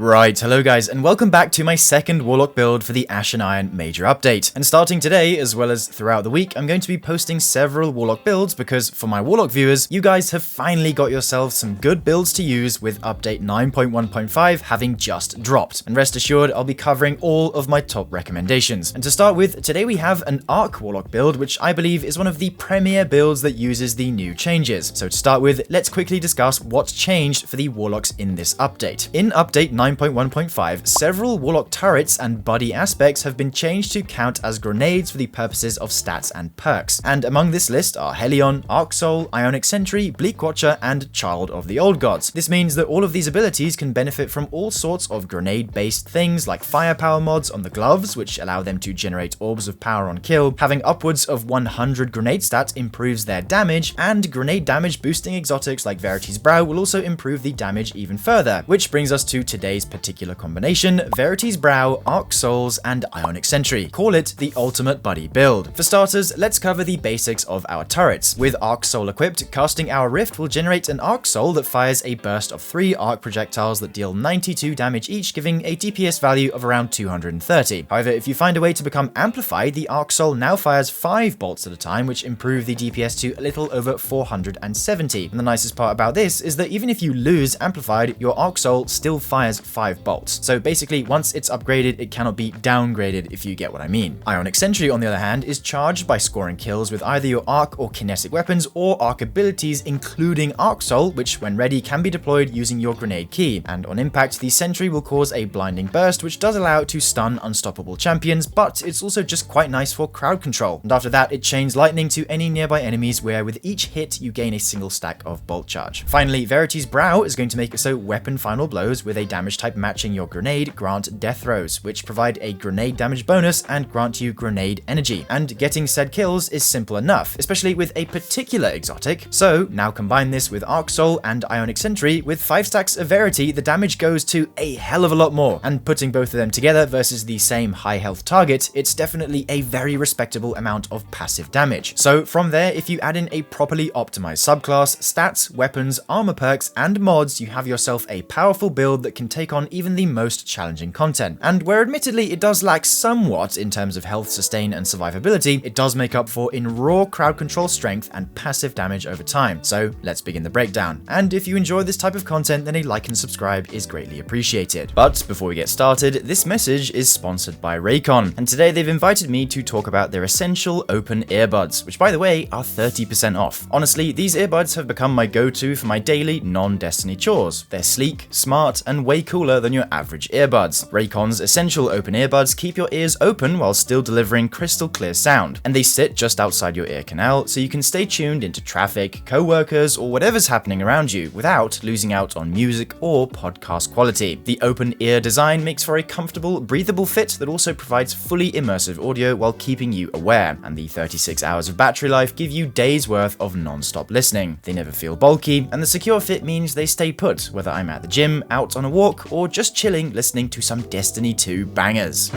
Right, hello guys, and welcome back to my second Warlock build for the Ash and Iron Major Update. And starting today, as well as throughout the week, I'm going to be posting several Warlock builds because for my Warlock viewers, you guys have finally got yourselves some good builds to use with update 9.1.5 having just dropped. And rest assured, I'll be covering all of my top recommendations. And to start with, today we have an Arc Warlock build, which I believe is one of the premier builds that uses the new changes. So to start with, let's quickly discuss what's changed for the Warlocks in this update. In update 9.1.5, several Warlock turrets and buddy aspects have been changed to count as grenades for the purposes of stats and perks. And among this list are Helion, Arc Soul, Ionic Sentry, Bleak Watcher, and Child of the Old Gods. This means that all of these abilities can benefit from all sorts of grenade-based things like firepower mods on the gloves, which allow them to generate orbs of power on kill. Having upwards of 100 grenade stats improves their damage, and grenade damage boosting exotics like Verity's Brow will also improve the damage even further, which brings us to today's particular combination: Verity's Brow, Arc Souls, and Ionic Sentry. Call it the ultimate buddy build. For starters, let's cover the basics of our turrets. With Arc Soul equipped, casting our Rift will generate an Arc Soul that fires a burst of 3 arc projectiles that deal 92 damage each, giving a DPS value of around 230. However, if you find a way to become amplified, the Arc Soul now fires 5 bolts at a time, which improve the DPS to a little over 470. And the nicest part about this is that even if you lose amplified, your Arc Soul still fires 5 bolts. So basically, once it's upgraded, it cannot be downgraded, if you get what I mean. Ionic Sentry, on the other hand, is charged by scoring kills with either your arc or kinetic weapons or arc abilities, including Arc Soul, which when ready can be deployed using your grenade key. And on impact, the Sentry will cause a blinding burst, which does allow it to stun unstoppable champions, but it's also just quite nice for crowd control. And after that, it chains lightning to any nearby enemies, where with each hit, you gain a single stack of bolt charge. Finally, Verity's Brow is going to make it so weapon final blows with a damage type matching your grenade grant death throws, which provide a grenade damage bonus and grant you grenade energy. And getting said kills is simple enough, especially with a particular exotic. So now combine this with Arc Soul and Ionic Sentry. With 5 stacks of Verity, the damage goes to a hell of a lot more. And putting both of them together versus the same high health target, it's definitely a very respectable amount of passive damage. So from there, if you add in a properly optimized subclass, stats, weapons, armor perks, and mods, you have yourself a powerful build that can take on even the most challenging content. And where admittedly it does lack somewhat in terms of health, sustain, and survivability, it does make up for in raw crowd control strength and passive damage over time. So let's begin the breakdown. And if you enjoy this type of content, then a like and subscribe is greatly appreciated. But before we get started, this message is sponsored by Raycon, and today they've invited me to talk about their essential open earbuds, which by the way are 30% off. Honestly, these earbuds have become my go-to for my daily non-Destiny chores. They're sleek, smart, and way cooler than your average earbuds. Raycon's essential open earbuds keep your ears open while still delivering crystal clear sound, and they sit just outside your ear canal so you can stay tuned into traffic, co-workers, or whatever's happening around you without losing out on music or podcast quality. The open ear design makes for a comfortable, breathable fit that also provides fully immersive audio while keeping you aware, and the 36 hours of battery life give you days worth of non-stop listening. They never feel bulky, and the secure fit means they stay put, whether I'm at the gym, out on a walk, or just chilling listening to some Destiny 2 bangers.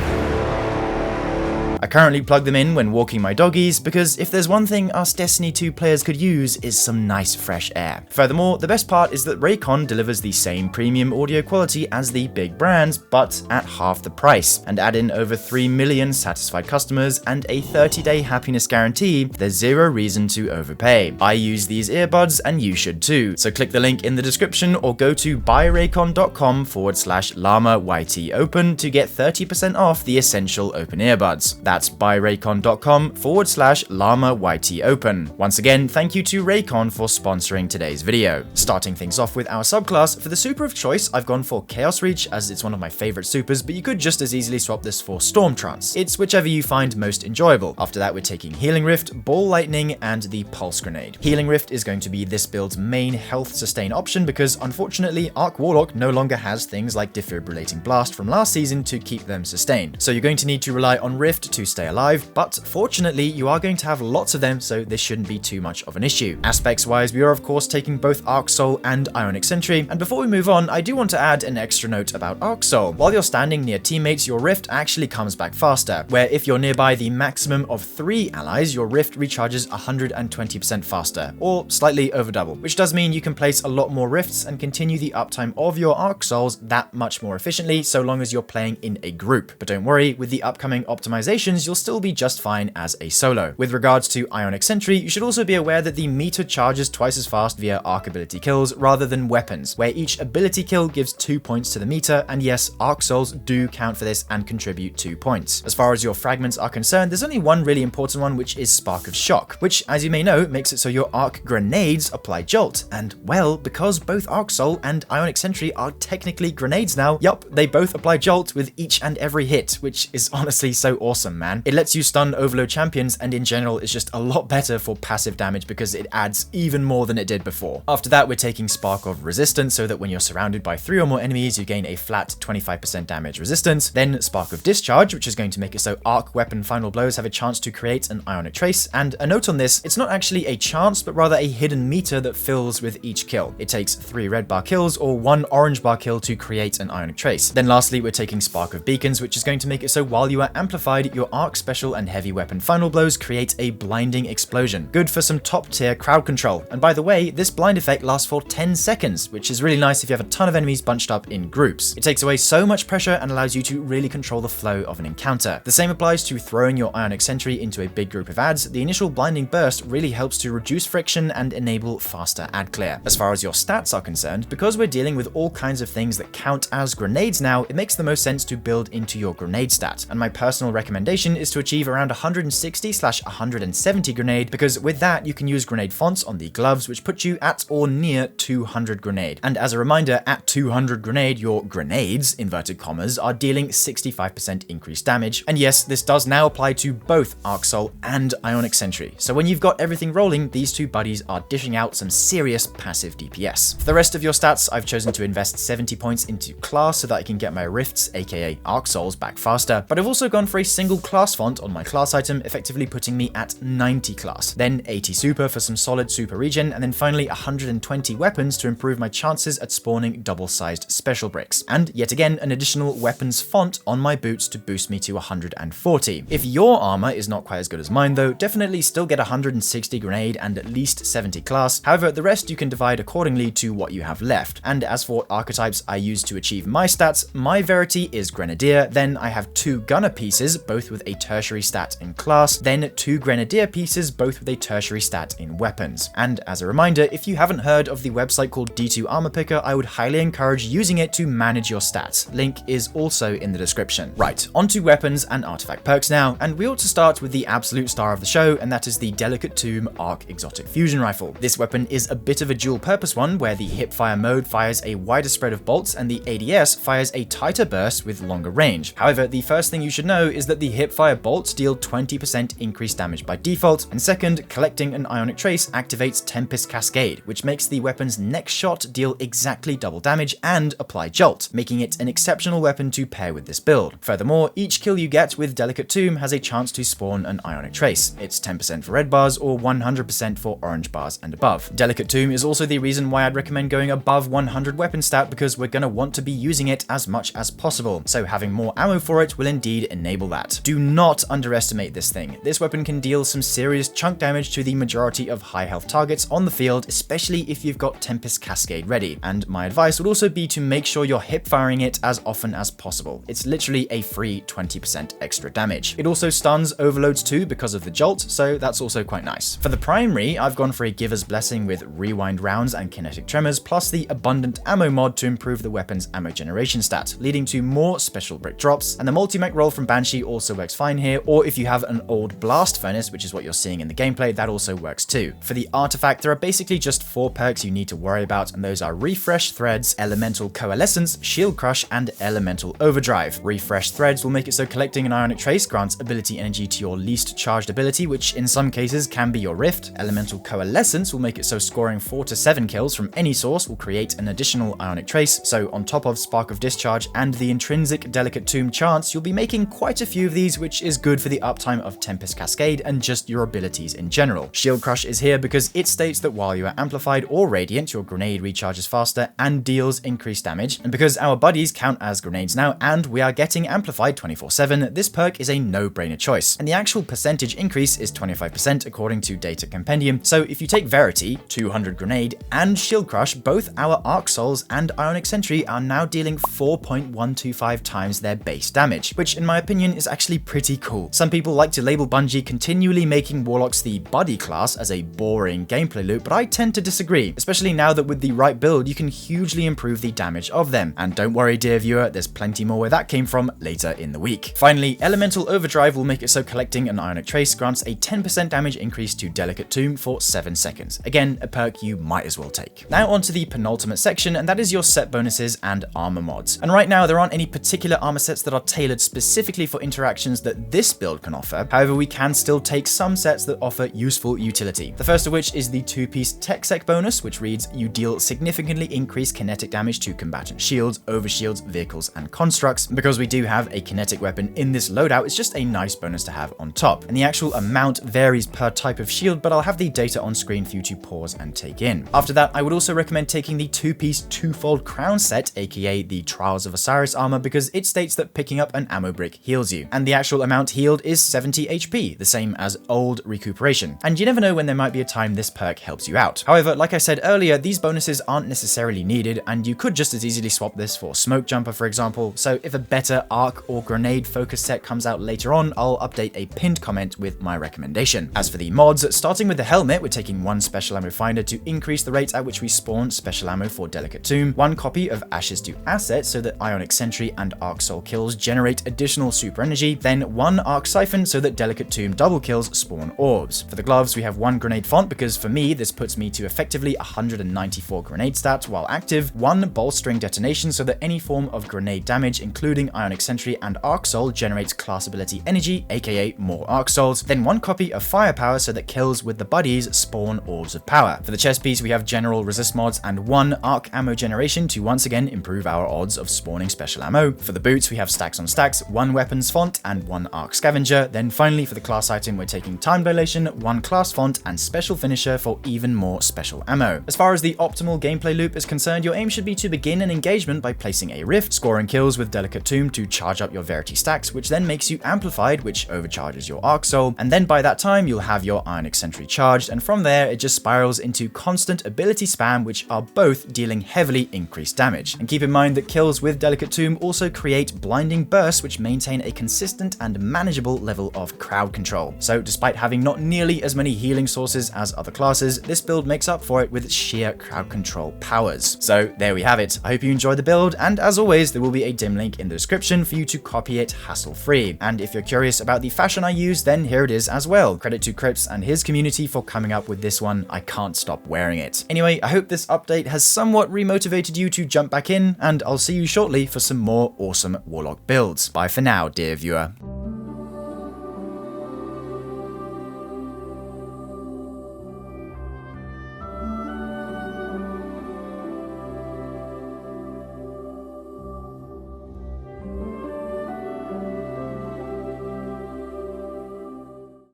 I currently plug them in when walking my doggies because if there's one thing us Destiny 2 players could use is some nice fresh air. Furthermore, the best part is that Raycon delivers the same premium audio quality as the big brands, but at half the price. And add in over 3 million satisfied customers and a 30-day happiness guarantee, there's zero reason to overpay. I use these earbuds and you should too. So click the link in the description or go to buyraycon.com/llamaytopen to get 30% off the essential open earbuds. That's buyraycon.com/llamaytopen. Once again, thank you to Raycon for sponsoring today's video. Starting things off with our subclass, for the super of choice, I've gone for Chaos Reach as it's one of my favorite supers, but you could just as easily swap this for Storm Trance. It's whichever you find most enjoyable. After that, we're taking Healing Rift, Ball Lightning, and the Pulse Grenade. Healing Rift is going to be this build's main health sustain option because unfortunately, Arc Warlock no longer has things like Defibrillating Blast from last season to keep them sustained. So you're going to need to rely on Rift to stay alive, but fortunately you are going to have lots of them, so this shouldn't be too much of an issue. Aspects wise, we are of course taking both Arc Soul and Ionic Sentry, and before we move on, I do want to add an extra note about Arc Soul. While you're standing near teammates, your rift actually comes back faster, where if you're nearby the maximum of 3 allies, your rift recharges 120% faster, or slightly over double, which does mean you can place a lot more rifts and continue the uptime of your Arc Souls that much more efficiently, so long as you're playing in a group. But don't worry, with the upcoming optimizations, you'll still be just fine as a solo. With regards to Ionic Sentry, you should also be aware that the meter charges twice as fast via Arc ability kills rather than weapons, where each ability kill gives 2 points to the meter, and yes, Arc Souls do count for this and contribute 2 points. As far as your fragments are concerned, there's only one really important one, which is Spark of Shock, which, as you may know, makes it so your Arc Grenades apply Jolt, and well, because both Arc Soul and Ionic Sentry are technically grenades now, yup, they both apply Jolt with each and every hit, which is honestly so awesome, man. It lets you stun overload champions, and in general is just a lot better for passive damage because it adds even more than it did before. After that, we're taking Spark of Resistance, so that when you're surrounded by 3 or more enemies, you gain a flat 25% damage resistance. Then Spark of Discharge, which is going to make it so Arc Weapon Final Blows have a chance to create an Ionic Trace, and a note on this, it's not actually a chance, but rather a hidden meter that fills with each kill. It takes 3 red bar kills or 1 orange bar kill to create an Ionic Trace. Then lastly, we're taking Spark of Beacons, which is going to make it so while you are amplified, your Arc Special and Heavy Weapon Final Blows create a blinding explosion. Good for some top tier crowd control. And by the way, this blind effect lasts for 10 seconds, which is really nice if you have a ton of enemies bunched up in groups. It takes away so much pressure and allows you to really control the flow of an encounter. The same applies to throwing your Ionic Sentry into a big group of adds. The initial blinding burst really helps to reduce friction and enable faster ad clear. As far as your stats are concerned, because we're dealing with all kinds of things that count as grenades now, it makes the most sense to build into your grenade stat. And my personal recommendation is to achieve around 160/170 grenade, because with that you can use grenade fonts on the gloves, which put you at or near 200 grenade. And as a reminder, at 200 grenade, your grenades, inverted commas, are dealing 65% increased damage. And yes, this does now apply to both Arc Soul and Ionic Sentry. So when you've got everything rolling, these two buddies are dishing out some serious passive DPS. For the rest of your stats, I've chosen to invest 70 points into class so that I can get my rifts, aka Arc Souls, back faster, but I've also gone for a single class font on my class item, effectively putting me at 90 class, then 80 super for some solid super regen, and then finally 120 weapons to improve my chances at spawning double-sized special bricks, and yet again an additional weapons font on my boots to boost me to 140. If your armor is not quite as good as mine though, definitely still get 160 grenade and at least 70 class. However, the rest you can divide accordingly to what you have left. And as for archetypes I use to achieve my stats, my Verity is Grenadier, then I have 2 Gunner pieces, both with a tertiary stat in class, then 2 Grenadier pieces, both with a tertiary stat in weapons. And as a reminder, if you haven't heard of the website called D2 Armor Picker, I would highly encourage using it to manage your stats. Link is also in the description. Right, onto weapons and artifact perks now, and we ought to start with the absolute star of the show, and that is the Delicate Tomb Arc Exotic Fusion Rifle. This weapon is a bit of a dual purpose one, where the hipfire mode fires a wider spread of bolts and the ADS fires a tighter burst with longer range. However, the first thing you should know is that the hipfire bolts deal 20% increased damage by default, and second, collecting an Ionic Trace activates Tempest Cascade, which makes the weapon's next shot deal exactly double damage and apply Jolt, making it an exceptional weapon to pair with this build. Furthermore, each kill you get with Delicate Tomb has a chance to spawn an Ionic Trace. It's 10% for red bars or 100% for orange bars and above. Delicate Tomb is also the reason why I'd recommend going above 100 weapon stat, because we're going to want to be using it as much as possible, so having more ammo for it will indeed enable that. Do not underestimate this thing. This weapon can deal some serious chunk damage to the majority of high health targets on the field, especially if you've got Tempest Cascade ready, and my advice would also be to make sure you're hip firing it as often as possible. It's literally a free 20% extra damage. It also stuns overloads too because of the Jolt, so that's also quite nice. For the primary, I've gone for a Giver's Blessing with rewind rounds and kinetic tremors, plus the abundant ammo mod to improve the weapon's ammo generation stat, leading to more special brick drops, and the multi-mech roll from Banshee also works fine here, or if you have an old blast furnace, which is what you're seeing in the gameplay, that also works too. For the artifact, there are basically just 4 perks you need to worry about, and those are Refresh Threads, Elemental Coalescence, Shield Crush, and Elemental Overdrive. Refresh Threads will make it so collecting an Ionic Trace grants ability energy to your least charged ability, which in some cases can be your Rift. Elemental Coalescence will make it so scoring 4 to 7 kills from any source will create an additional Ionic Trace, so on top of Spark of Discharge and the intrinsic Delicate Tomb chance, you'll be making quite a few of these abilities, which is good for the uptime of Tempest Cascade and just your abilities in general. Shield Crush is here because it states that while you are amplified or radiant, your grenade recharges faster and deals increased damage, and because our buddies count as grenades now and we are getting amplified 24/7, this perk is a no-brainer choice, and the actual percentage increase is 25% according to Data Compendium. So if you take Verity, 200 grenade, and Shield Crush, both our Arc Souls and Ionic Sentry are now dealing 4.125 times their base damage, which in my opinion is actually pretty cool. Some people like to label Bungie continually making Warlocks the buddy class as a boring gameplay loop, but I tend to disagree, especially now that with the right build you can hugely improve the damage of them. And don't worry dear viewer, there's plenty more where that came from later in the week. Finally, Elemental Overdrive will make it so collecting an Ionic Trace grants a 10% damage increase to Delicate Tomb for 7 seconds. Again, a perk you might as well take. Now onto the penultimate section, and that is your set bonuses and armor mods. And right now there aren't any particular armor sets that are tailored specifically for interactions that this build can offer. However, we can still take some sets that offer useful utility. The first of which is the 2-piece Tech Sec bonus, which reads, you deal significantly increased kinetic damage to combatant shields, overshields, vehicles, and constructs. Because we do have a kinetic weapon in this loadout, it's just a nice bonus to have on top. And the actual amount varies per type of shield, but I'll have the data on screen for you to pause and take in. After that, I would also recommend taking the 2-piece twofold crown set, aka the Trials of Osiris armor, because it states that picking up an ammo brick heals you. And the actual amount healed is 70 HP, the same as old recuperation. And you never know when there might be a time this perk helps you out. However, like I said earlier, these bonuses aren't necessarily needed, and you could just as easily swap this for Smoke Jumper, for example. So if a better arc or grenade focus set comes out later on, I'll update a pinned comment with my recommendation. As for the mods, starting with the helmet, we're taking 1 special ammo finder to increase the rate at which we spawn special ammo for Delicate Tomb, 1 copy of Ashes to Asset so that Ionic Sentry and Arc Soul kills generate additional super energy, then 1 Arc Siphon so that Delicate Tomb double kills spawn orbs. For the gloves, we have 1 grenade font because for me this puts me to effectively 194 grenade stats while active, 1 bolstering detonation so that any form of grenade damage including Ionic Sentry and Arc Soul generates class ability energy, aka more Arc Souls, then 1 copy of Firepower so that kills with the buddies spawn orbs of power. For the chest piece, we have general resist mods and 1 arc ammo generation to once again improve our odds of spawning special ammo. For the boots, we have stacks on stacks, 1 weapons font and 1 arc scavenger. Then finally for the class item, we're taking time dilation, 1 class font and special finisher for even more special ammo. As far as the optimal gameplay loop is concerned, your aim should be to begin an engagement by placing a rift, scoring kills with Delicate Tomb to charge up your Verity stacks, which then makes you amplified, which overcharges your Arc Soul, and then by that time you'll have your Ionic Sentry charged, and from there it just spirals into constant ability spam, which are both dealing heavily increased damage. And keep in mind that kills with Delicate Tomb also create blinding bursts, which maintain a consistent and manageable level of crowd control. So despite having not nearly as many healing sources as other classes, this build makes up for it with its sheer crowd control powers. So there we have it. I hope you enjoyed the build, and as always there will be a dim link in the description for you to copy it hassle-free. And if you're curious about the fashion I use, then here it is as well. Credit to Crips and his community for coming up with this one. I can't stop wearing it. Anyway, I hope this update has somewhat remotivated you to jump back in, and I'll see you shortly for some more awesome Warlock builds. Bye for now, dear viewer.